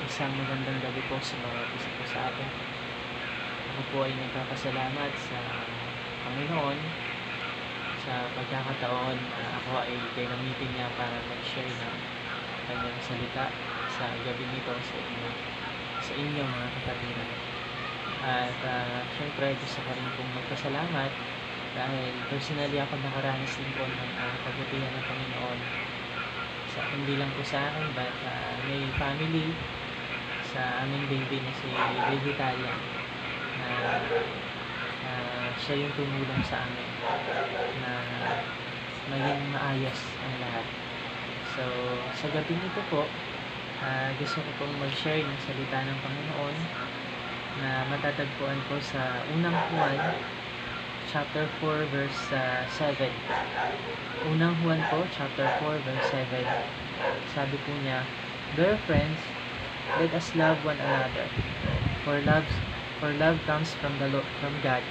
Isang magandang gabi po sa mga isa po sa atin. Ako po ay nagpapasalamat sa Panginoon sa pagkakataon ako ay ginamitin niya para mag-share ng kanyang salita sa gabi nito sa inyo mga kapatiran. At syempre gusto ko rin pong magpasalamat dahil personally ako nakaranas din po ng kabutihan ng Panginoon hindi lang po sa akin but may family sa aming baby na si Baby Talia na siya yung tumulong sa amin na maging maayos ang lahat. So sa gabi nito po gusto ko pong mag-share ng salita ng Panginoon na matatagpuan po sa unang Juan chapter 4 verse 7. Unang Juan po chapter 4 verse 7. Sabi po niya, "Dear friends, let us love one another, for love comes from God.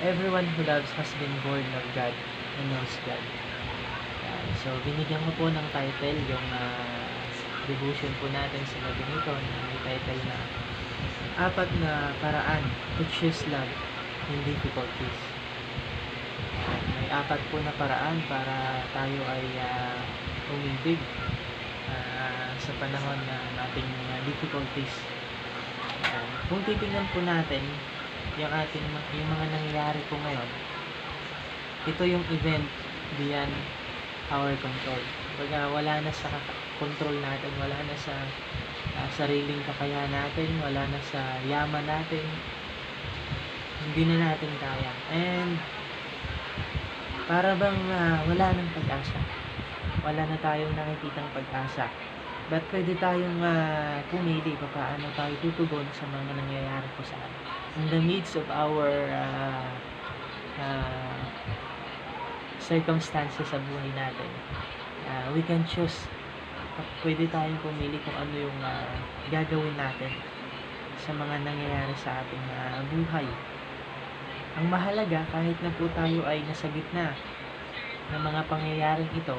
Everyone who loves has been born of God and knows God." So binigyan ko po ng title yung devotion po natin sa gabi nito na may title na Apat na Paraan to Choose Love in Difficulties. May apat po na paraan para tayo ay umibig sa panahon na nating difficulties. Kung titingnan po natin yung mga nangyayari po ngayon, ito yung event beyond our control. Wala na sa control natin, wala na sa sariling kakayahan natin, wala na sa yaman natin, hindi na natin kaya. And para bang wala nang pag-asa, wala na tayong nakikitang pag-asa. But pwede tayong pumili paano tayo tutugon sa mga nangyayari po sa atin. In the midst of our circumstances sa buhay natin, we can choose. Pwede tayong pumili kung ano yung gagawin natin sa mga nangyayari sa ating buhay. Ang mahalaga, kahit na po tayo ay nasa gitna ng mga pangyayaring ito,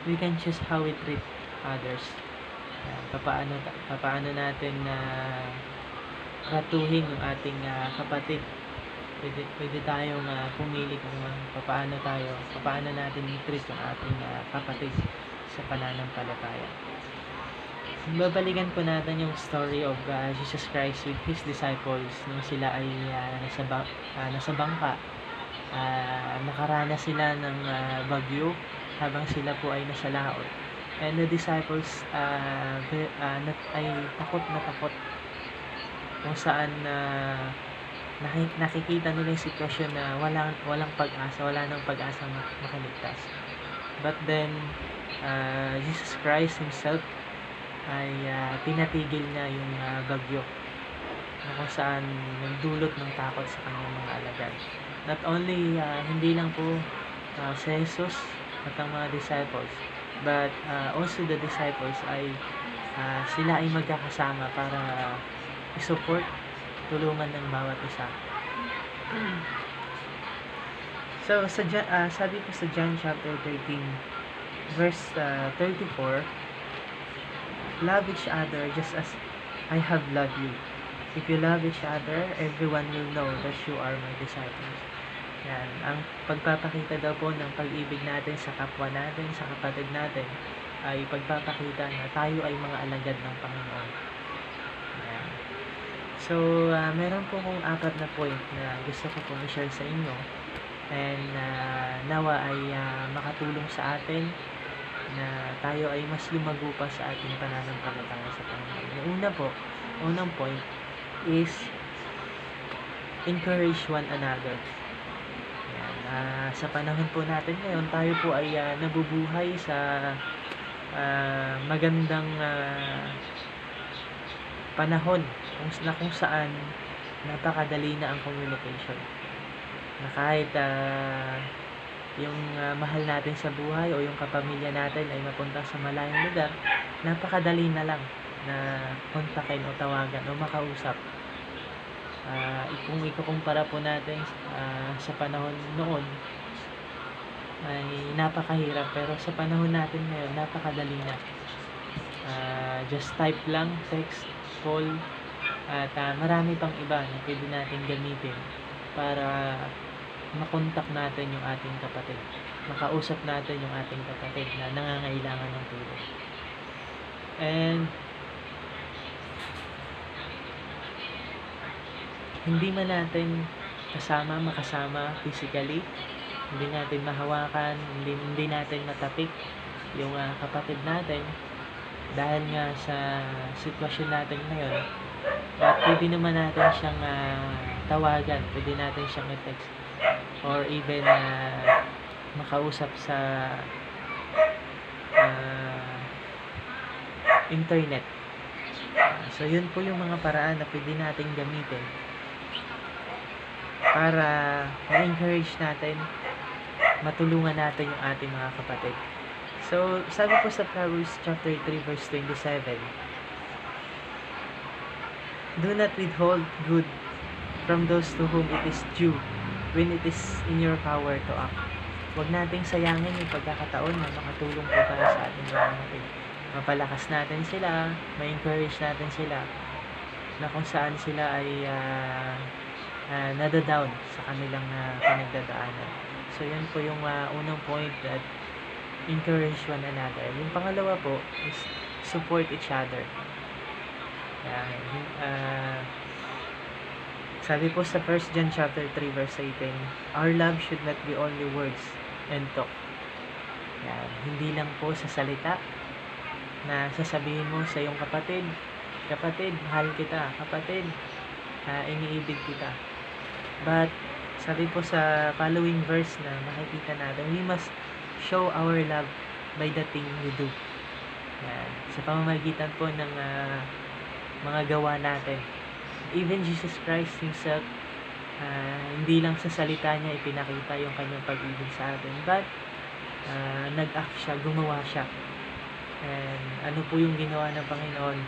we can choose how we treat others. Paano natin tratuhin yung ating kapatid. Pwede tayong pumili kung paano natin i-treat yung ating kapatid sa pananampalataya. Babalikan po natin yung story of Jesus Christ with His disciples nung sila ay nasa bangka. Nakaranas sila ng bagyo habang sila po ay nasa laot. And the disciples ay takot na takot kung saan nakikita nila yung sitwasyon na walang pag-asa, wala nang pag-asa makaligtas. But then Jesus Christ Himself ay pinatigil niya yung bagyo na kung saan nagdulot ng takot sa kanyang mga alagad. Not only hindi lang po si Jesus at ang mga disciples, but also the disciples ay sila ay magkakasama para i-support, tulungan ng bawat isa. So sabi po sa John chapter 13 verse 34, "Love each other just as I have loved you. If you love each other, everyone will know that you are my disciples." Yan. Ang pagpapakita daw po ng pag-ibig natin sa kapwa natin, sa kapatid natin, ay pagpapakita na tayo ay mga alagad ng Panginoon. Yan. So, meron po kong apat na point na gusto ko pong i-share sa inyo. And nawa ay makatulong sa atin na tayo ay mas lumago pa sa ating pananampalataya sa Panginoon. Yung unang point is encourage one another. Yan. Sa panahon po natin ngayon, tayo po ay nabubuhay sa magandang panahon kung saan napakadali na ang communication. Na kahit yung mahal natin sa buhay o yung kapamilya natin ay mapunta sa malayong lugar, napakadali na lang na kontakin o tawagan o makausap. Kung ikukumpara po natin sa panahon noon, ay napakahirap, pero sa panahon natin ngayon napakadali na. Just type lang, text, call, at marami pang iba na pwede natin gamitin para makontak natin yung ating kapatid, makausap natin yung ating kapatid na nangangailangan ng tulong. And hindi man natin makasama physically, hindi natin mahawakan, hindi natin matapik yung kapatid natin dahil nga sa sitwasyon natin ngayon, pwede naman natin siyang tawagan, pwede natin siyang i-text or even makausap sa internet. So yun po yung mga paraan na pwede natin gamitin para ma-encourage natin, matulungan natin yung ating mga kapatid. So sabi po sa Proverbs chapter 3 verse 27, do not withhold good from those to whom it is due when it is in your power to act. Huwag nating sayangin yung pagkakataon na makatulong po tayo sa ating mga kapatid. Mapalakas natin sila, ma-encourage natin sila na kung saan sila ay nadadown sa kanilang pinagdadaanan. So yun po yung unang point, that encourage one another. Yung pangalawa po is support each other. Sabi po sa 1 John chapter 3 verse 18, our love should not be only words and talk. Hindi lang po sa salita na sasabihin mo sa iyong kapatid, mahal kita, kapatid, iniibig kita. But sabi po sa following verse na makikita natin, we must show our love by the thing we do. Sa pamamagitan po ng mga gawa natin. Even Jesus Christ himself, hindi lang sa salita niya ipinakita yung kanyang pag-ibig sa atin, but nag-act siya, gumawa siya. And ano po yung ginawa ng Panginoon?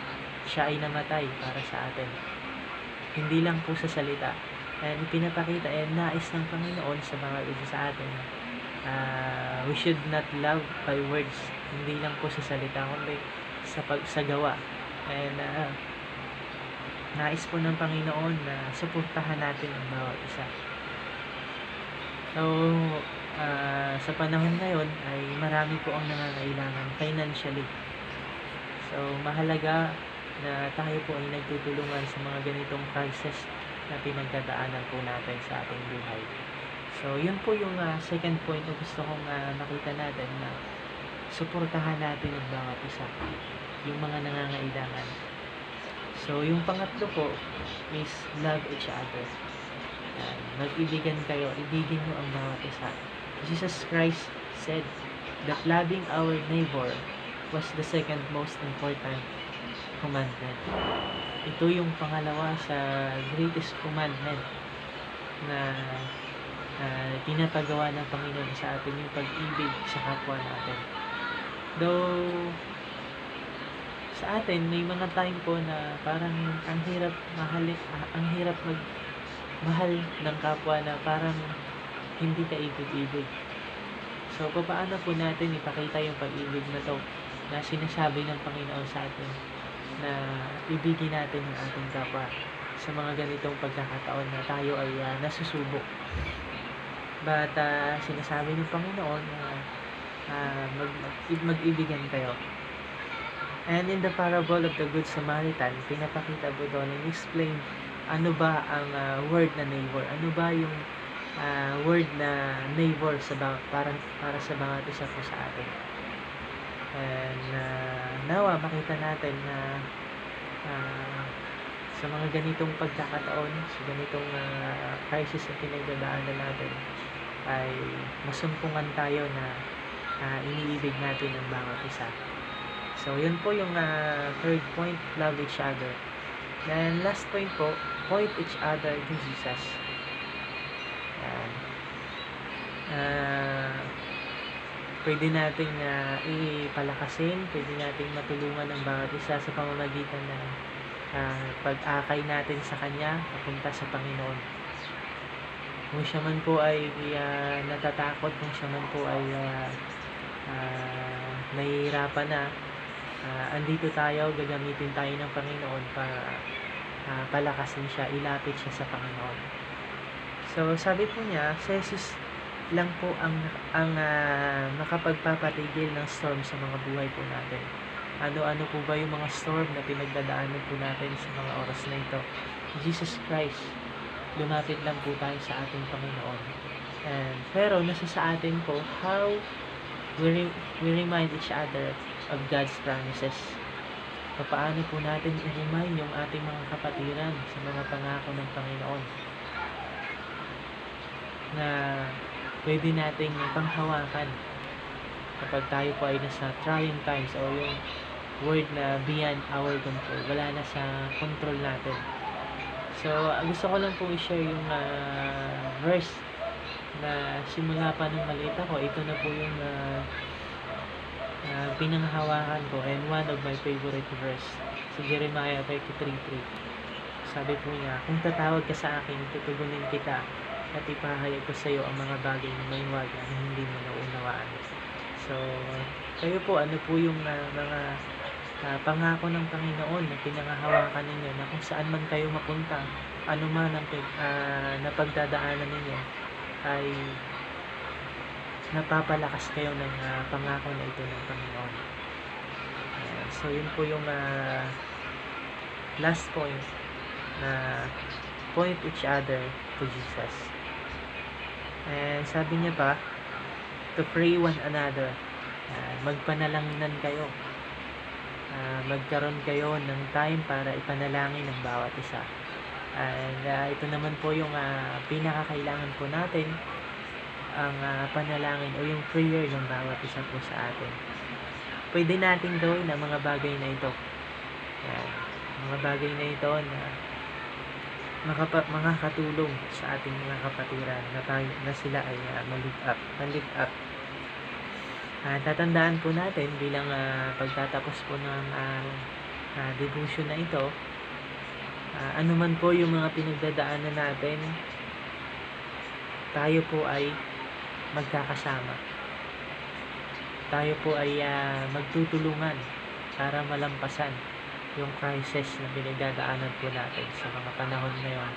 Siya ay namatay para sa atin. Hindi lang po sa salita. And ipinapakita, and nais ng Panginoon sa mga isa sa atin. We should not love by words. Hindi lang po sa salita, kundi sa gawa. And nais po ng Panginoon na suportahan natin ang bawat isa. So, sa panahon ngayon ay marami po ang nangangailangan financially. So, mahalaga na tayo po ay nagtutulungan sa mga ganitong crisis na pinagdadaanan po natin sa ating buhay. So, yun po yung second point na gusto kong makita natin, na suportahan natin ang bawat isa, yung mga nangangailangan. So, yung pangatlo po is love each other. Mag-ibigan kayo, ibigin mo ang bawat isa. Jesus Christ said that loving our neighbor was the second most important commandment. Ito yung pangalawa sa greatest commandment na pinapagawa ng Panginoon sa atin, yung pag-ibig sa kapwa natin. Though sa atin may mga time po na parang ang hirap magmahal ng kapwa, na parang hindi ka ibig-ibig. So paano po natin ipakita yung pag-ibig na to na sinasabi ng Panginoon sa atin, na ibigin natin ang ating kapwa sa mga ganitong pagkakataon na tayo ay nasusubok. But sinasabi ng Panginoon na mag-ibigan kayo. And in the parable of the Good Samaritan, pinapakita po doon and explain ano ba ang word na neighbor, ano ba yung word na neighbor para sa bawat isa po sa atin. And nawa makita natin na sa mga ganitong pagkakataon, sa ganitong crisis na pinagdadaanan natin, ay masumpungan tayo na iniibig natin ang bawat isa. So yun po yung third point, love each other. Then last point po, point each other to Jesus. Pwede nating ipalakasin, pwede nating matulungan ang bawat isa sa pamamagitan ng pag-akay natin sa Kanya papunta sa Panginoon. Kung siya man po ay natatakot, kung siya man po ay nahihirapan na, andito tayo, gagamitin tayo ng Panginoon para palakasin siya, ilapit siya sa Panginoon. So, sabi po niya, si Jesus lang po ang makapagpapatigil ng storm sa mga buhay po natin. Ano-ano po ba yung mga storm na pinagdadaanan po natin sa mga oras na ito? Jesus Christ, lumapit lang po tayo sa ating Panginoon. Pero nasa sa atin po how we remind each other of God's promises. Paano po natin i-remind yung ating mga kapatiran sa mga pangako ng Panginoon na pwede nating panghawakan kapag tayo po ay nasa trying times o yung word na beyond our control, wala na sa control natin. So, gusto ko lang po i-share yung verse na simula pa nung maliit ako. Ito na po yung pinanghawakan ko and one of my favorite verse, si Jeremiah 33:3. Sabi po niya, kung tatawag ka sa akin, tutugunin kita at ipahayag ko sa iyo ang mga bagay na may waga na hindi mo naunawaan. So, kayo po, ano po yung mga pangako ng Panginoon na pinanghahawakan ninyo na kung saan man kayo mapunta, ano man ang napagdadaanan ninyo, ay napapalakas kayo ng pangako na ito ng Panginoon. So, yun po yung last point na point each other to Jesus. And sabi niya pa, to pray one another. Magpanalanginan kayo. Magkaroon kayo ng time para ipanalangin ng bawat isa. And ito naman po yung pinakakailangan po natin, ang panalangin o yung prayer ng bawat isa po sa atin. Pwede natin gawin ang mga bagay na ito. Mga bagay na ito na makakatulong sa ating mga kapatiran na sila ay ma-lift up. Tatandaan po natin bilang pagtatapos po ng devotion na ito, anuman po yung mga pinagdadaanan natin, tayo po ay magkakasama. Tayo po ay magtutulungan para malampasan yung crisis na pinagdadaanan po natin sa mga panahon ngayon.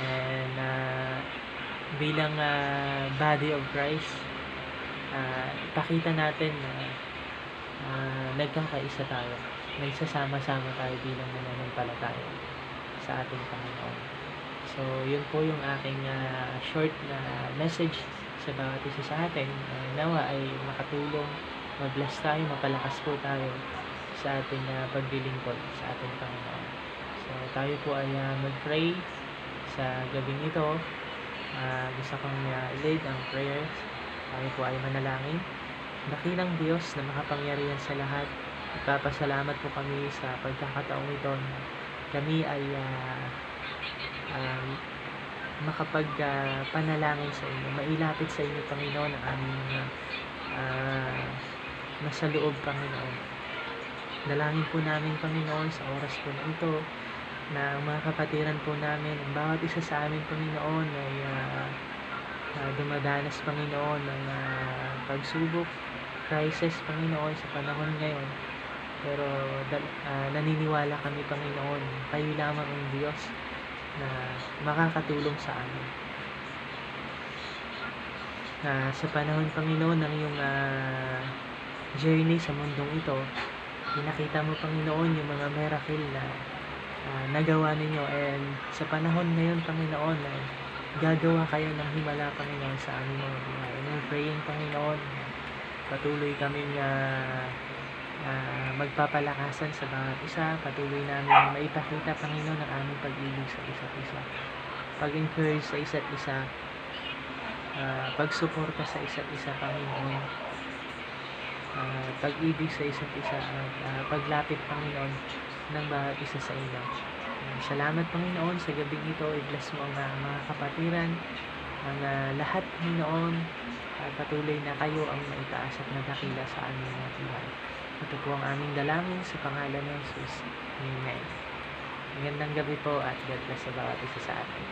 And bilang body of Christ, ipakita natin na nagkakaisa tayo, nagsasama-sama tayo bilang mananampalataya sa ating Panginoon. So, yun po yung aking short na message sa bawat isa sa atin. Nawa ay makatulong, mag-bless tayo, mapalakas po tayo sa ating paglilingkod sa ating Panginoon. So, tayo po ay mag-pray sa gabing ito. Gusto kong i-lead ang prayers. Tayo po ay manalangin. Dakilang Diyos na makapangyarihan sa lahat, ipapasalamat po kami sa pagkakataong ito na kami ay makapagpanalangin sa inyo, mailapit sa inyo, Panginoon, ang aming nasa loob, Panginoon. Dalangin po namin, Panginoon, sa oras po na ito, na ang mga kapatiran po namin, ang bawat isa sa amin, Panginoon, ay dumadanas, Panginoon, ng pagsubok, crisis, Panginoon, sa panahon ngayon. Pero naniniwala kami, Panginoon, kayo lamang ang Diyos na makakatulong sa amin. Sa panahon, Panginoon, ng iyong journey sa mundong ito, pinakita mo, Panginoon, yung mga miracle na nagawa ninyo. And sa panahon ngayon, Panginoon, ay gagawa kayo ng himala, Panginoon, sa aming mga buhay. And we're praying, Panginoon, patuloy kaming magpapalakasan sa bawat isa. Patuloy namin maipakita, Panginoon, ang aming pag-ibig sa isa't isa, pag-encourage sa isa't isa, pagsuporta sa isa't isa, Panginoon, pag-ibig sa isa't isa, paglapit, Panginoon, ng bawat isa sa inyo. Salamat, Panginoon, sa gabing ito. I-bless mo ang mga kapatiran, ang lahat, Panginoon. Patuloy na kayo ang maitaas at nadakila sa aming mga buhay. Ito po ang aming dalangin sa pangalan ng Jesus. Amen. Magandang gabi po at God bless sa bawat isa sa atin.